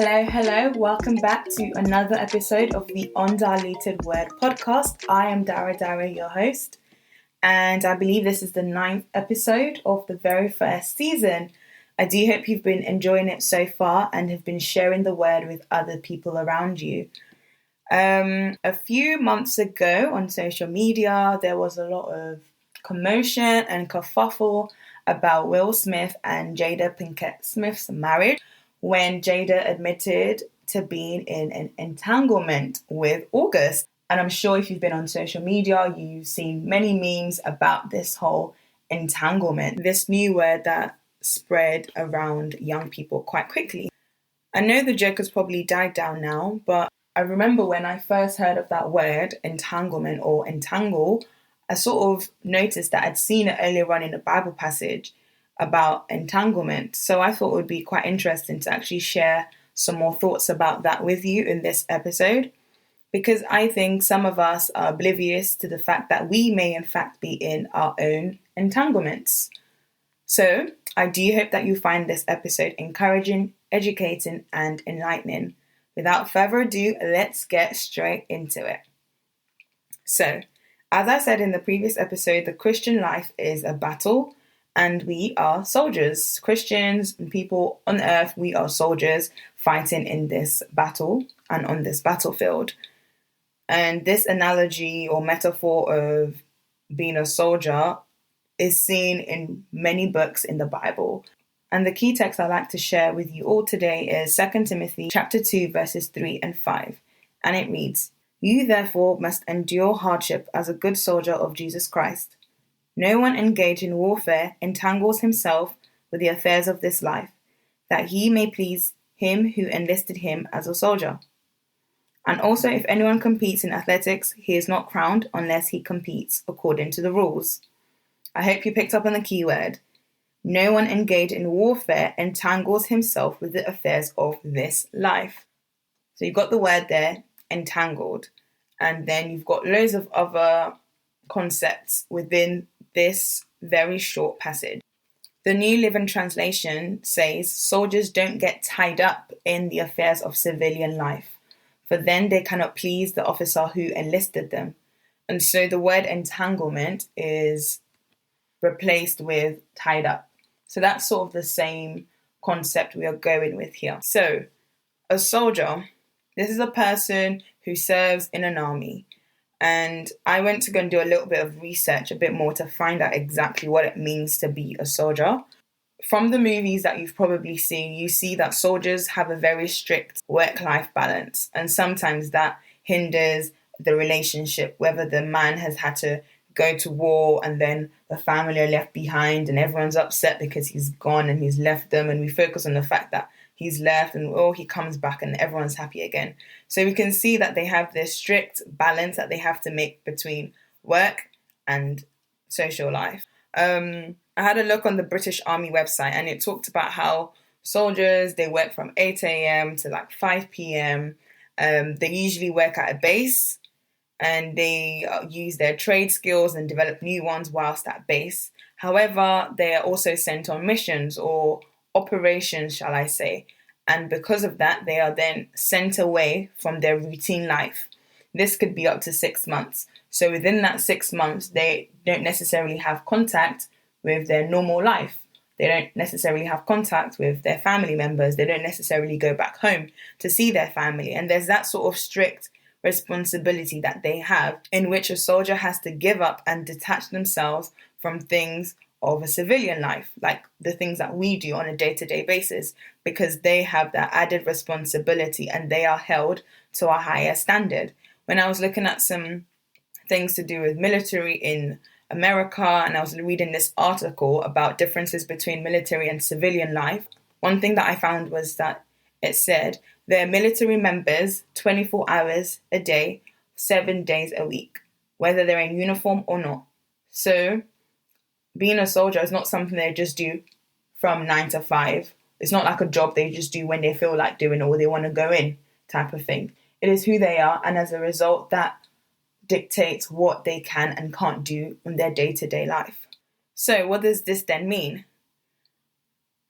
Hello. Welcome back to another episode of the Undiluted Word podcast. I am Dara, your host, and I believe this is the 9th episode of the very first season. I do hope you've been enjoying it so far and have been sharing the word with other people around you. A few months ago on social media, there was a lot of commotion and kerfuffle about Will Smith and Jada-Pinkett Smith's marriage when Jada admitted to being in an entanglement with August. And I'm sure if you've been on social media, you've seen many memes about this whole entanglement, this new word that spread around young people quite quickly. I know the joke has probably died down now, but I remember when I first heard of that word, entanglement or entangle, I sort of noticed that I'd seen it earlier on in a Bible passage about entanglement. So I thought it would be quite interesting to actually share some more thoughts about that with you in this episode, because I think some of us are oblivious to the fact that we may in fact be in our own entanglements. So I do hope that you find this episode encouraging, educating, and enlightening. Without further ado, let's get straight into it. So, as I said in the previous episode, the Christian life is a battle, and we are soldiers. Christians and people on earth, we are soldiers fighting in this battle and on this battlefield. And this analogy or metaphor of being a soldier is seen in many books in the Bible. And the key text I'd like to share with you all today is 2 Timothy chapter 2, verses 3 and 5. And it reads, "You therefore must endure hardship as a good soldier of Jesus Christ. No one engaged in warfare entangles himself with the affairs of this life, that he may please him who enlisted him as a soldier. And also if anyone competes in athletics, he is not crowned unless he competes according to the rules." I hope you picked up on the key word. No one engaged in warfare entangles himself with the affairs of this life. So you've got the word there, entangled, and then you've got loads of other concepts within this very short passage. The New Living Translation says, "Soldiers don't get tied up in the affairs of civilian life, for then they cannot please the officer who enlisted them." And so the word entanglement is replaced with tied up. So that's sort of the same concept we are going with here. So a soldier, this is a person who serves in an army. And I went to go and do a little bit of research, a bit more, to find out exactly what it means to be a soldier. From the movies that you've probably seen, you see that soldiers have a very strict work-life balance. And sometimes that hinders the relationship, whether the man has had to go to war and then the family are left behind and everyone's upset because he's gone and he's left them, and we focus on the fact that he's left and he comes back and everyone's happy again. So we can see that they have this strict balance that they have to make between work and social life. I had a look on the British Army website and it talked about how soldiers, they work from 8 a.m. to like 5 p.m. They usually work at a base and they use their trade skills and develop new ones whilst at base. However, they are also sent on missions or operations, shall I say, and because of that, they are then sent away from their routine life. This could be up to 6 months. So within that 6 months, they don't necessarily have contact with their normal life. They don't necessarily have contact with their family members. They don't necessarily go back home to see their family. And there's that sort of strict responsibility that they have, in which a soldier has to give up and detach themselves from things of a civilian life, like the things that we do on a day-to-day basis, because they have that added responsibility and they are held to a higher standard. When I was looking at some things to do with military in America, and I was reading this article about differences between military and civilian life, one thing that I found was that it said they're military members 24 hours a day, 7 days a week, whether they're in uniform or not. So being a soldier is not something they just do from 9 to 5. It's not like a job they just do when they feel like doing it or they want to go in type of thing. It is who they are, and as a result, that dictates what they can and can't do in their day-to-day life. So what does this then mean?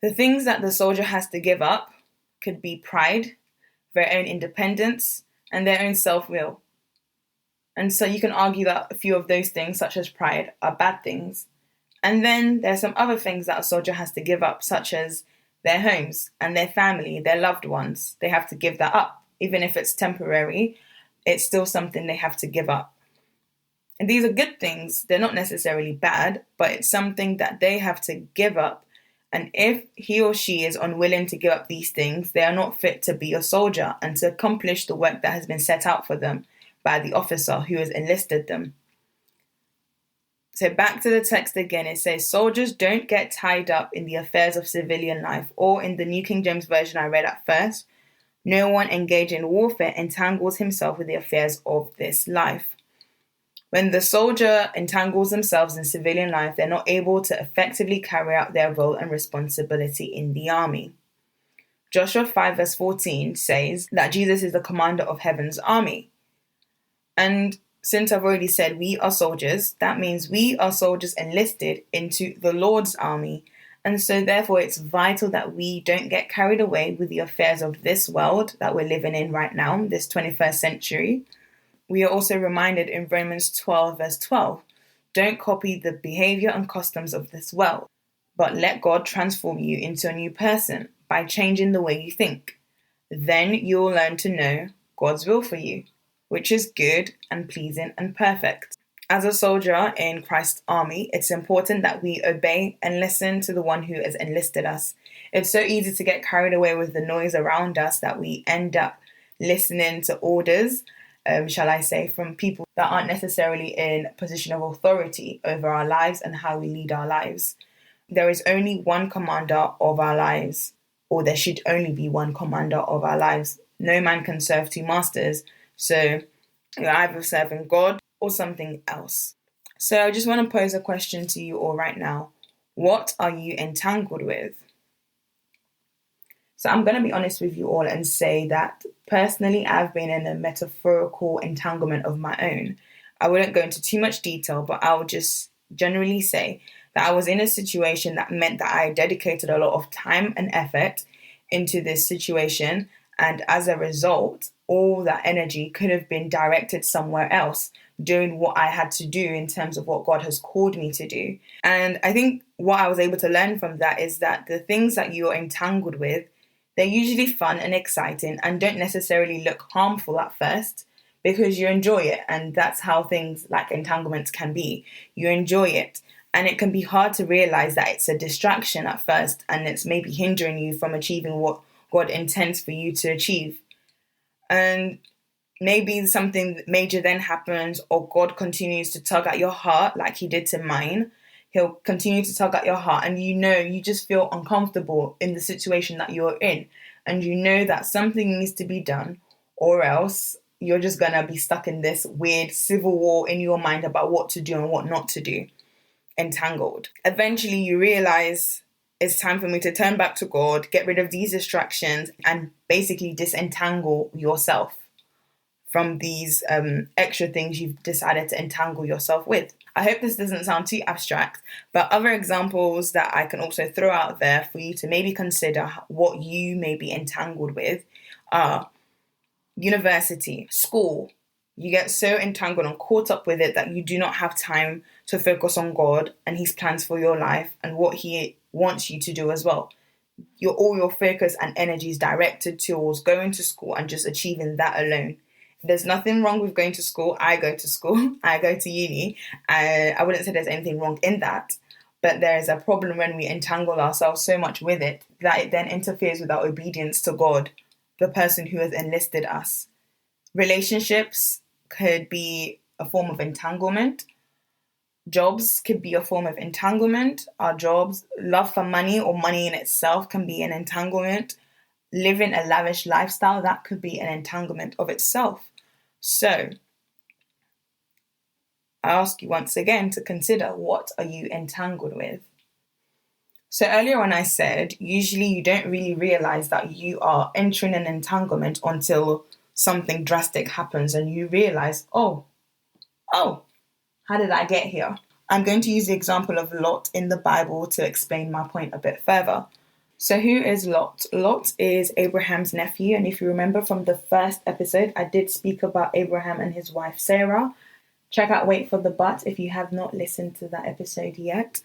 The things that the soldier has to give up could be pride their own independence, and their own self-will. And so you can argue that a few of those things, such as pride, are bad things. And then there's some other things that a soldier has to give up, such as their homes and their family, their loved ones. They have to give that up. Even if it's temporary, it's still something they have to give up. And these are good things. They're not necessarily bad, but it's something that they have to give up. And if he or she is unwilling to give up these things, they are not fit to be a soldier and to accomplish the work that has been set out for them by the officer who has enlisted them. So back to the text again, it says, soldiers don't get tied up in the affairs of civilian life, or in the New King James Version I read at first, no one engaged in warfare entangles himself with the affairs of this life. When the soldier entangles themselves in civilian life, they're not able to effectively carry out their role and responsibility in the army. Joshua 5 verse 14 says that Jesus is the commander of heaven's army. And since I've already said we are soldiers, that means we are soldiers enlisted into the Lord's army. And so therefore it's vital that we don't get carried away with the affairs of this world that we're living in right now, this 21st century. We are also reminded in Romans 12 verse 12, don't copy the behavior and customs of this world, but let God transform you into a new person by changing the way you think. Then you'll learn to know God's will for you, which is good and pleasing and perfect. As a soldier in Christ's army, it's important that we obey and listen to the one who has enlisted us. It's so easy to get carried away with the noise around us that we end up listening to orders, from people that aren't necessarily in a position of authority over our lives and how we lead our lives. There is only one commander of our lives, or there should only be one commander of our lives. No man can serve two masters, so you're either serving God or something else. So I just want to pose a question to you all right now. What are you entangled with? So I'm going to be honest with you all and say that personally I've been in a metaphorical entanglement of my own. I wouldn't go into too much detail, but I would just generally say that I was in a situation that meant that I dedicated a lot of time and effort into this situation, and as a result, all that energy could have been directed somewhere else, doing what I had to do in terms of what God has called me to do. And I think what I was able to learn from that is that the things that you're entangled with, they're usually fun and exciting and don't necessarily look harmful at first because you enjoy it. And that's how things like entanglements can be. You enjoy it. And it can be hard to realize that it's a distraction at first and it's maybe hindering you from achieving what God intends for you to achieve. And maybe something major then happens, or God continues to tug at your heart like he did to mine. He'll continue to tug at your heart, and you just feel uncomfortable in the situation that you're in. And you know that something needs to be done, or else you're just going to be stuck in this weird civil war in your mind about what to do and what not to do. Entangled. Eventually you realize it's time for me to turn back to God, get rid of these distractions, and basically disentangle yourself from these extra things you've decided to entangle yourself with. I hope this doesn't sound too abstract, but other examples that I can also throw out there for you to maybe consider what you may be entangled with are university, school. You get so entangled and caught up with it that you do not have time to focus on God and his plans for your life and what he wants you to do as well. All your focus and energy is directed towards going to school and just achieving that alone. There's nothing wrong with going to school. I go to school. I go to uni. I wouldn't say there's anything wrong in that. But there is a problem when we entangle ourselves so much with it that it then interferes with our obedience to God, the person who has enlisted us. Relationships could be a form of entanglement. Jobs could be a form of entanglement. Our jobs, love for money or money in itself can be an entanglement. Living a lavish lifestyle, that could be an entanglement of itself. So, I ask you once again to consider, what are you entangled with? So earlier when I said, usually you don't really realize that you are entering an entanglement until something drastic happens and you realize, oh, how did I get here? I'm going to use the example of Lot in the Bible to explain my point a bit further. So who is Lot? Lot is Abraham's nephew, and if you remember from the first episode, I did speak about Abraham and his wife Sarah. Check out Wait for the But if you have not listened to that episode yet.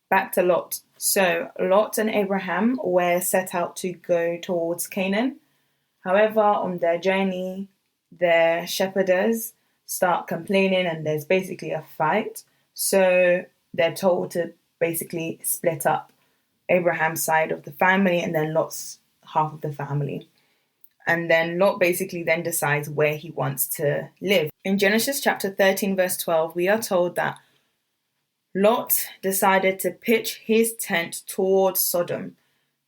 Back to Lot. So Lot and Abraham were set out to go towards Canaan. However, on their journey, their shepherdess start complaining and there's basically a fight. So they're told to basically split up Abraham's side of the family and then Lot's half of the family. And then Lot basically then decides where he wants to live. In Genesis chapter 13, verse 12, we are told that Lot decided to pitch his tent towards Sodom.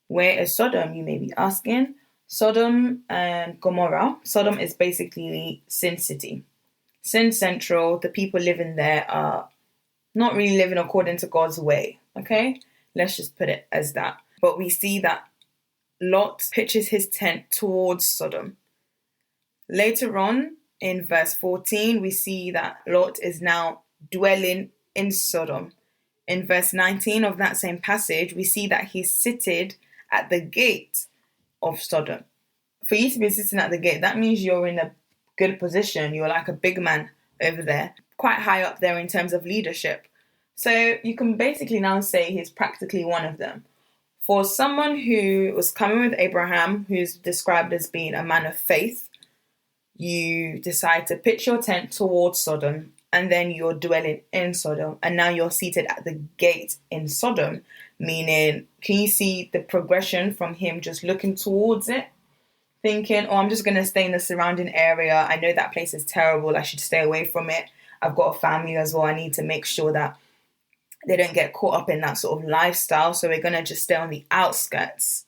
Where is Sodom, you may be asking? Sodom and Gomorrah. Sodom is basically Sin City. Sin Central, the people living there are not really living according to God's way, okay? Let's just put it as that. But we see that Lot pitches his tent towards Sodom. Later on, in verse 14, we see that Lot is now dwelling in Sodom. In verse 19 of that same passage, we see that he's seated at the gate of Sodom. For you to be sitting at the gate, that means you're in a good position. You're like a big man over there, quite high up there in terms of leadership. So you can basically now say he's practically one of them. For someone who was coming with Abraham, who's described as being a man of faith, you decide to pitch your tent towards Sodom, and then you're dwelling in Sodom, and now you're seated at the gate in Sodom, meaning, can you see the progression from him just looking towards it, thinking, oh, I'm just going to stay in the surrounding area. I know that place is terrible. I should stay away from it. I've got a family as well. I need to make sure that they don't get caught up in that sort of lifestyle. So we're going to just stay on the outskirts.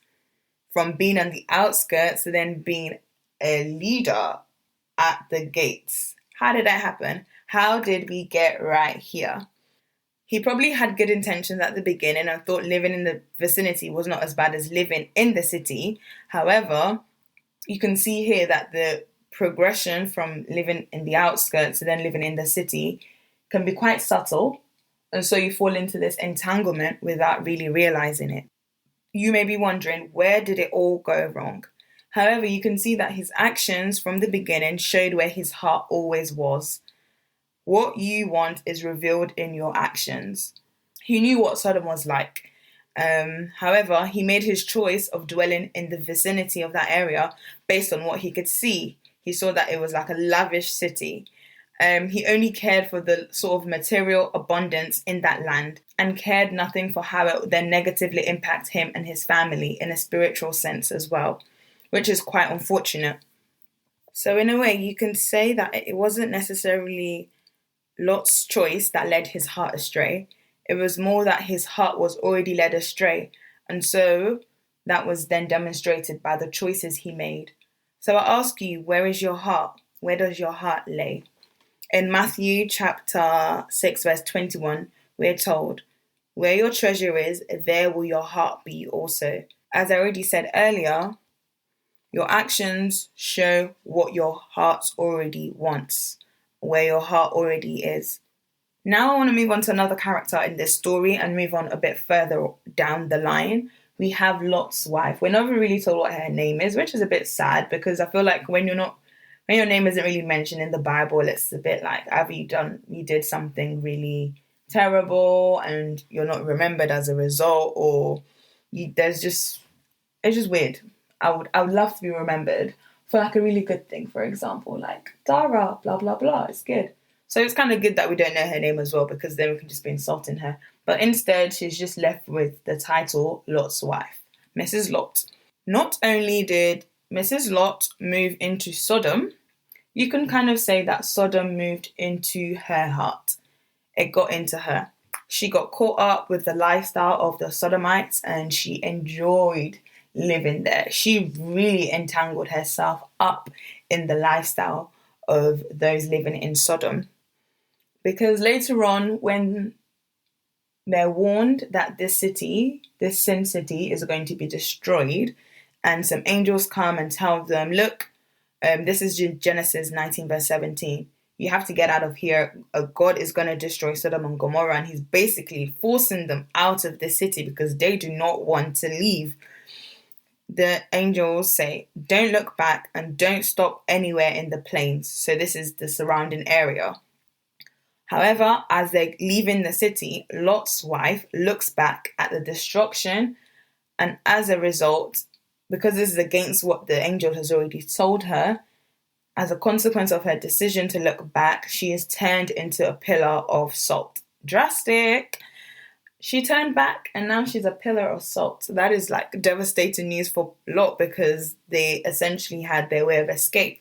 From being on the outskirts to then being a leader at the gates. How did that happen? How did we get right here? He probably had good intentions at the beginning and thought living in the vicinity was not as bad as living in the city. However, you can see here that the progression from living in the outskirts to then living in the city can be quite subtle. And so you fall into this entanglement without really realizing it. You may be wondering, where did it all go wrong? However, you can see that his actions from the beginning showed where his heart always was. What you want is revealed in your actions. He knew what Sodom was like. However, he made his choice of dwelling in the vicinity of that area based on what he could see. He saw that it was like a lavish city. He only cared for the sort of material abundance in that land and cared nothing for how it would then negatively impact him and his family in a spiritual sense as well, which is quite unfortunate. So in a way, you can say that it wasn't necessarily Lot's choice that led his heart astray. It was more that his heart was already led astray. And so that was then demonstrated by the choices he made. So I ask you, where is your heart? Where does your heart lay? In Matthew chapter 6, verse 21, we're told, where your treasure is, there will your heart be also. As I already said earlier, your actions show what your heart already wants, where your heart already is. Now I want to move on to another character in this story and move on a bit further down the line. We have Lot's wife. We're never really told what her name is, which is a bit sad because I feel like when your name isn't really mentioned in the Bible, it's a bit like, have you did something really terrible and you're not remembered as a result, or it's just weird. I would love to be remembered for like a really good thing, for example, like Dara, blah, blah, blah. It's good. So it's kind of good that we don't know her name as well, because then we can just be insulting her. But instead, she's just left with the title Lot's wife, Mrs. Lot. Not only did Mrs. Lot move into Sodom, you can kind of say that Sodom moved into her heart. It got into her. She got caught up with the lifestyle of the Sodomites and she enjoyed living there. She really entangled herself up in the lifestyle of those living in Sodom. Because later on, when they're warned that this sin city, is going to be destroyed, and some angels come and tell them, look, this is Genesis 19 verse 17. you have to get out of here. God is going to destroy Sodom and Gomorrah, and he's basically forcing them out of the city because they do not want to leave. The angels say, don't look back and don't stop anywhere in the plains. So this is the surrounding area. However, as they're leaving the city, Lot's wife looks back at the destruction, and as a result, because this is against what the angel has already told her, as a consequence of her decision to look back, she is turned into a pillar of salt. Drastic! She turned back and now she's a pillar of salt. That is like devastating news for Lot because they essentially had their way of escape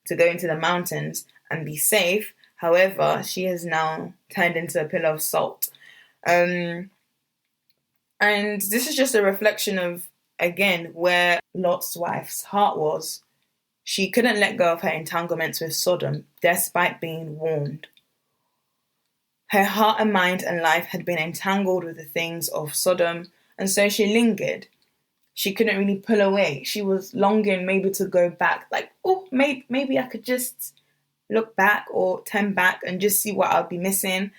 to go into the mountains and be safe. However, she has now turned into a pillar of salt. And this is just a reflection of, again, where Lot's wife's heart was. She couldn't let go of her entanglements with Sodom, despite being warned. Her heart and mind and life had been entangled with the things of Sodom, and so she lingered. She couldn't really pull away. She was longing maybe to go back, like, oh, maybe I could just look back or turn back and just see what I'll be missing.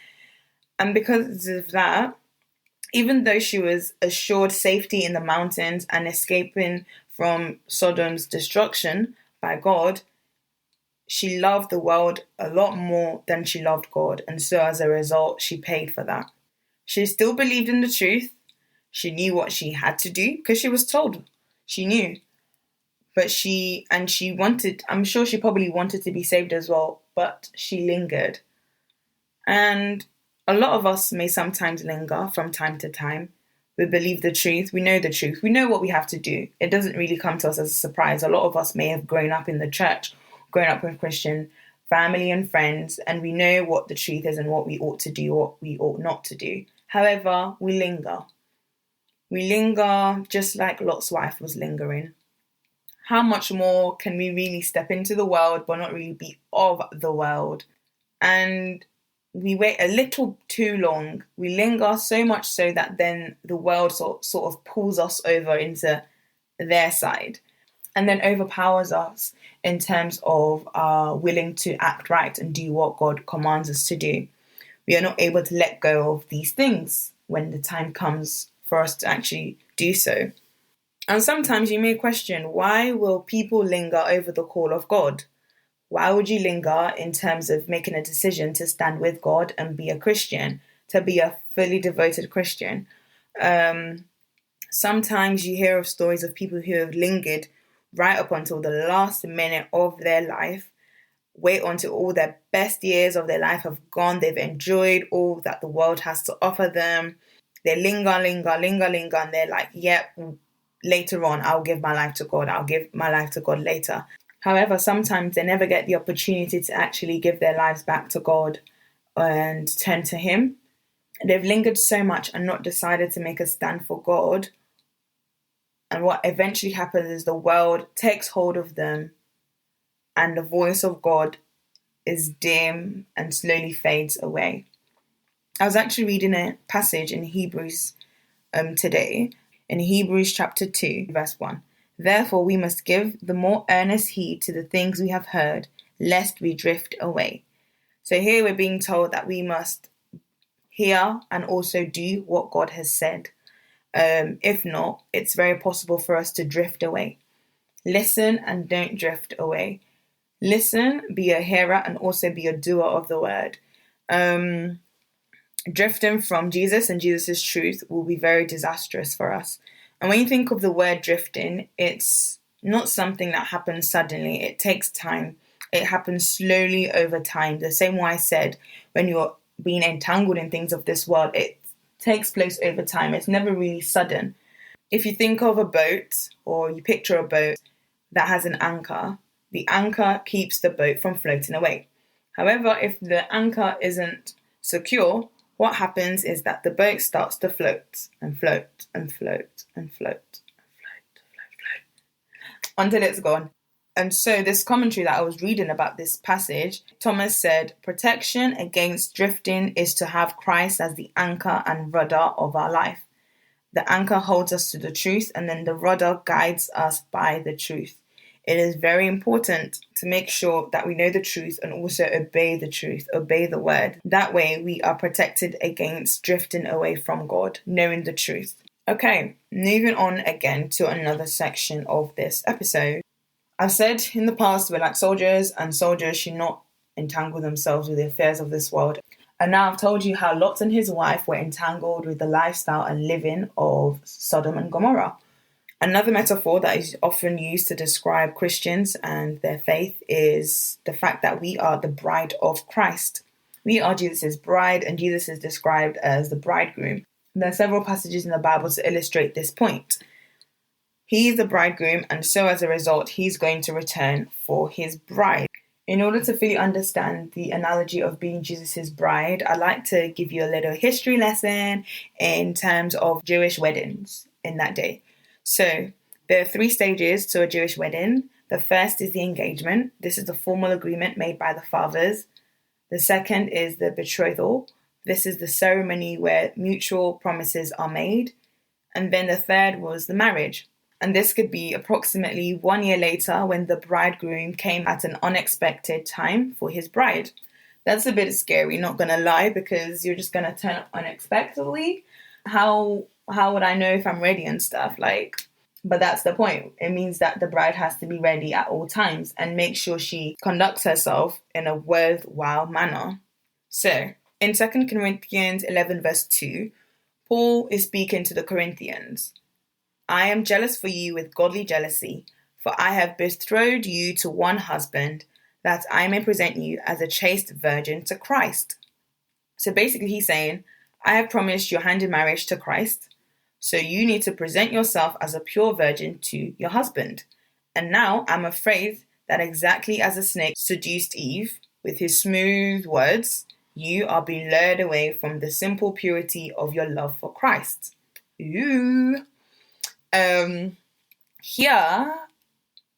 And because of that, even though she was assured safety in the mountains and escaping from Sodom's destruction by God, she loved the world a lot more than she loved God. And so as a result, she paid for that. She still believed in the truth. She knew what she had to do because she was told. She knew. But she wanted, I'm sure she probably wanted to be saved as well, but she lingered. And a lot of us may sometimes linger from time to time. We believe the truth. We know the truth. We know what we have to do. It doesn't really come to us as a surprise. A lot of us may have grown up in the church, grown up with Christian family and friends, and we know what the truth is and what we ought to do, what we ought not to do. However, we linger. We linger just like Lot's wife was lingering. How much more can we really step into the world but not really be of the world? And we wait a little too long. We linger so much so that then the world sort of pulls us over into their side and then overpowers us in terms of willing to act right and do what God commands us to do. We are not able to let go of these things when the time comes for us to actually do so. And sometimes you may question, why will people linger over the call of God? Why would you linger in terms of making a decision to stand with God and be a Christian, to be a fully devoted Christian? Sometimes you hear of stories of people who have lingered right up until the last minute of their life, wait until all their best years of their life have gone, they've enjoyed all that the world has to offer them. They linger, and they're like, yep, later on, I'll give my life to God. I'll give my life to God later. However, sometimes they never get the opportunity to actually give their lives back to God and turn to Him. They've lingered so much and not decided to make a stand for God. And what eventually happens is the world takes hold of them and the voice of God is dim and slowly fades away. I was actually reading a passage in Hebrews today, in Hebrews chapter 2, verse 1. Therefore, we must give the more earnest heed to the things we have heard, lest we drift away. So here we're being told that we must hear and also do what God has said. If not, it's very possible for us to drift away. Listen and don't drift away. Listen, be a hearer, and also be a doer of the word. Drifting from Jesus and Jesus' truth will be very disastrous for us. And when you think of the word drifting, it's not something that happens suddenly. It takes time. It happens slowly over time. The same way I said, when you're being entangled in things of this world, it takes place over time. It's never really sudden. If you think of a boat, or you picture a boat that has an anchor, the anchor keeps the boat from floating away. However, if the anchor isn't secure, what happens is that the boat starts to float and float and float and float and float until it's gone. And so this commentary that I was reading about this passage, Thomas said, protection against drifting is to have Christ as the anchor and rudder of our life. The anchor holds us to the truth, and then the rudder guides us by the truth. it is very important to make sure that we know the truth and also obey the truth, obey the word. That way we are protected against drifting away from God, knowing the truth. Okay, moving on again to another section of this episode. I've said in the past we're like soldiers, and soldiers should not entangle themselves with the affairs of this world. And now I've told you how Lot and his wife were entangled with the lifestyle and living of Sodom and Gomorrah. Another metaphor that is often used to describe Christians and their faith is the fact that we are the bride of Christ. We are Jesus' bride, and Jesus is described as the bridegroom. There are several passages in the Bible to illustrate this point. He is the bridegroom, and so as a result, he's going to return for his bride. In order to fully understand the analogy of being Jesus' bride, I'd like to give you a little history lesson in terms of Jewish weddings in that day. So there are 3 stages to a Jewish wedding. The first is the engagement. This is the formal agreement made by the fathers. The second is the betrothal. This is the ceremony where mutual promises are made. And then the third was the marriage. And this could be approximately 1 year later when the bridegroom came at an unexpected time for his bride. That's a bit scary, not going to lie, because you're just going to turn up unexpectedly. How would I know if I'm ready and stuff? But that's the point. It means that the bride has to be ready at all times and make sure she conducts herself in a worthwhile manner. So, in 2 Corinthians 11 verse 2, Paul is speaking to the Corinthians. I am jealous for you with godly jealousy, for I have betrothed you to one husband, that I may present you as a chaste virgin to Christ. So basically he's saying, I have promised your hand in marriage to Christ, so you need to present yourself as a pure virgin to your husband. And now I'm afraid that exactly as the snake seduced Eve with his smooth words, you are being lured away from the simple purity of your love for Christ. Ooh. Here,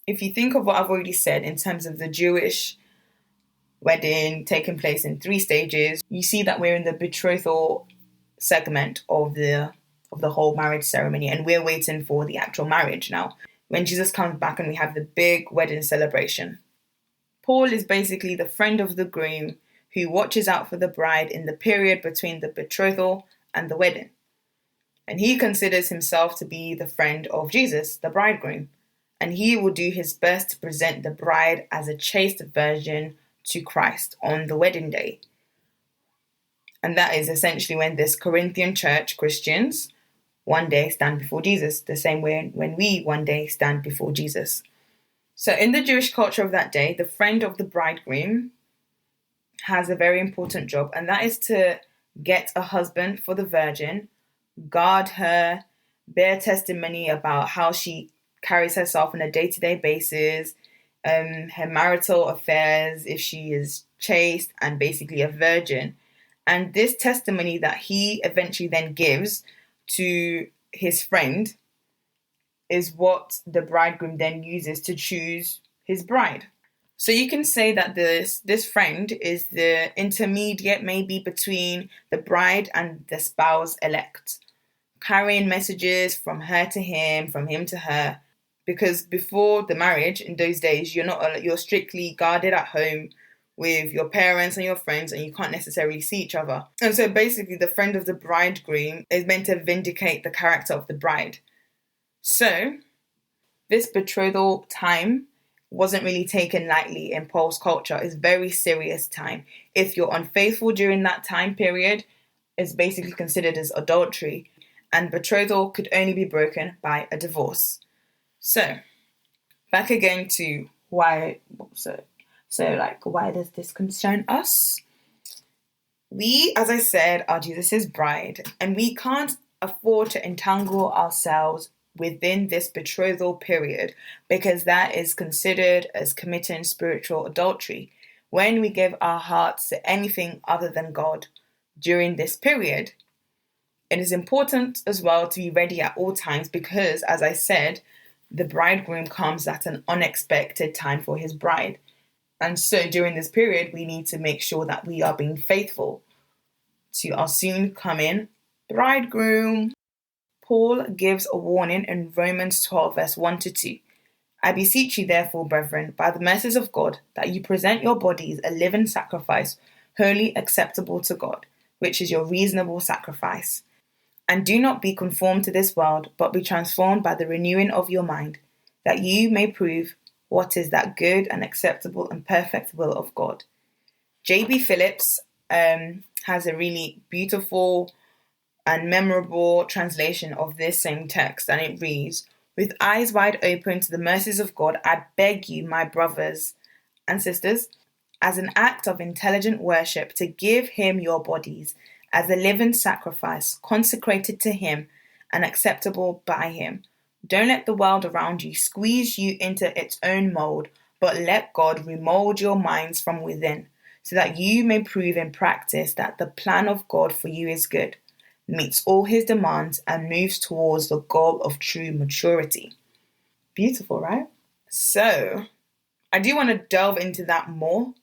if you think of what I've already said in terms of the Jewish wedding taking place in 3 stages, you see that we're in the betrothal segment of the whole marriage ceremony, and we're waiting for the actual marriage now. When Jesus comes back and we have the big wedding celebration. Paul is basically the friend of the groom who watches out for the bride in the period between the betrothal and the wedding. And he considers himself to be the friend of Jesus, the bridegroom. And he will do his best to present the bride as a chaste virgin to Christ on the wedding day. And that is essentially when this Corinthian church, Christians, one day stand before Jesus, the same way when we one day stand before Jesus. So in the Jewish culture of that day, the friend of the bridegroom has a very important job, and that is to get a husband for the virgin, guard her, bear testimony about how she carries herself on a day-to-day basis, her marital affairs, if she is chaste and basically a virgin. And this testimony that he eventually then gives to his friend is what the bridegroom then uses to choose his bride. So you can say that this friend is the intermediate maybe between the bride and the spouse elect, carrying messages from her to him, from him to her. Because before the marriage, in those days, you're strictly guarded at home with your parents and your friends, and you can't necessarily see each other. And so basically the friend of the bridegroom is meant to vindicate the character of the bride. So this betrothal time wasn't really taken lightly in Paul's culture. It's very serious time. If you're unfaithful during that time period, it's basically considered as adultery, and betrothal could only be broken by a divorce. So, back again to why does this concern us? We, as I said, are Jesus' bride, and we can't afford to entangle ourselves within this betrothal period, because that is considered as committing spiritual adultery when we give our hearts to anything other than God during this period. It is important as well to be ready at all times because, as I said, the bridegroom comes at an unexpected time for his bride. And so during this period, we need to make sure that we are being faithful to our soon coming bridegroom. Paul gives a warning in Romans 12 verse 1 to 2. I beseech you, therefore, brethren, by the mercies of God, that you present your bodies a living sacrifice, wholly acceptable to God, which is your reasonable sacrifice. And do not be conformed to this world, but be transformed by the renewing of your mind, that you may prove what is that good and acceptable and perfect will of God. J.B. Phillips has a really beautiful and memorable translation of this same text, and it reads, "With eyes wide open to the mercies of God, I beg you, my brothers and sisters, as an act of intelligent worship, to give him your bodies as a living sacrifice, consecrated to him and acceptable by him. Don't let the world around you squeeze you into its own mold, but let God remold your minds from within, so that you may prove in practice that the plan of God for you is good, meets all his demands, and moves towards the goal of true maturity." Beautiful, right? So, I do want to delve into that more,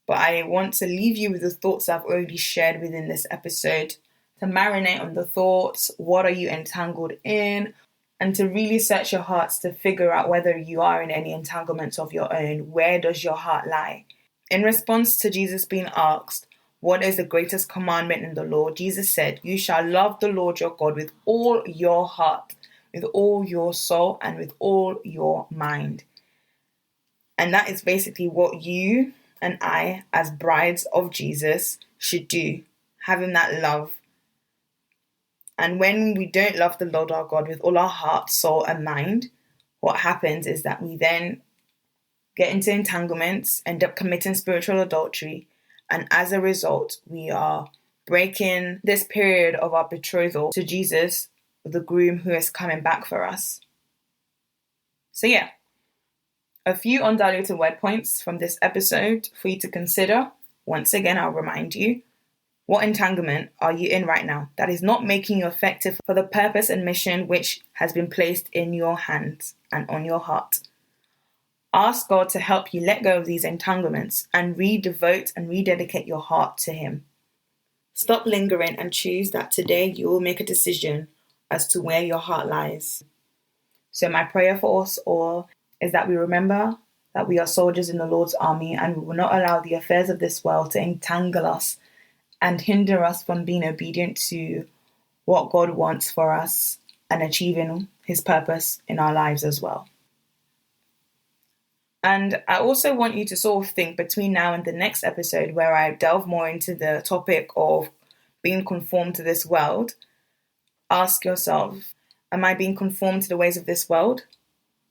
but I want to leave you with the thoughts I've already shared within this episode, to marinate on the thoughts, what are you entangled in, and to really search your hearts to figure out whether you are in any entanglements of your own. Where does your heart lie? In response to Jesus being asked, what is the greatest commandment in the law? Jesus said, "You shall love the Lord your God with all your heart, with all your soul, and with all your mind." And that is basically what you and I, as brides of Jesus, should do, having that love. And when we don't love the Lord our God with all our heart, soul, and mind, what happens is that we then get into entanglements, end up committing spiritual adultery, and as a result, we are breaking this period of our betrothal to Jesus, the groom who is coming back for us. So yeah, a few undiluted word points from this episode for you to consider. Once again, I'll remind you, what entanglement are you in right now that is not making you effective for the purpose and mission which has been placed in your hands and on your heart? Ask God to help you let go of these entanglements and redevote and rededicate your heart to him. Stop lingering and choose that today you will make a decision as to where your heart lies. So my prayer for us all is that we remember that we are soldiers in the Lord's army, and we will not allow the affairs of this world to entangle us and hinder us from being obedient to what God wants for us and achieving his purpose in our lives as well. And I also want you to sort of think between now and the next episode, where I delve more into the topic of being conformed to this world. Ask yourself, am I being conformed to the ways of this world?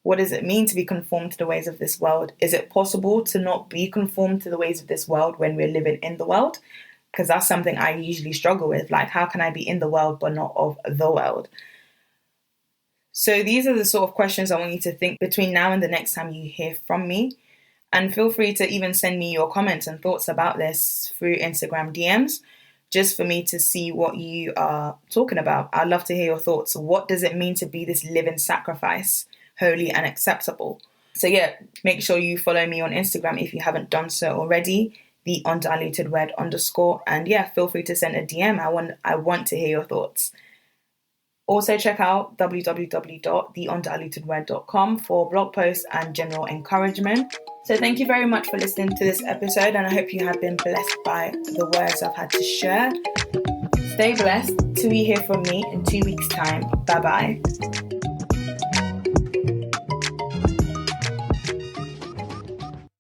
What does it mean to be conformed to the ways of this world? Is it possible to not be conformed to the ways of this world when we're living in the world? Because that's something I usually struggle with. Like, how can I be in the world but not of the world? So these are the sort of questions I want you to think between now and the next time you hear from me. And feel free to even send me your comments and thoughts about this through Instagram DMs, just for me to see what you are talking about. I'd love to hear your thoughts. What does it mean to be this living sacrifice, holy and acceptable? So yeah, make sure you follow me on Instagram if you haven't done so already, the undiluted word _. And yeah, feel free to send a DM. I want to hear your thoughts. Also check out www.theundilutedword.com for blog posts and general encouragement. So thank you very much for listening to this episode, and I hope you have been blessed by the words I've had to share. Stay blessed till you hear from me in 2 weeks' time. Bye-bye.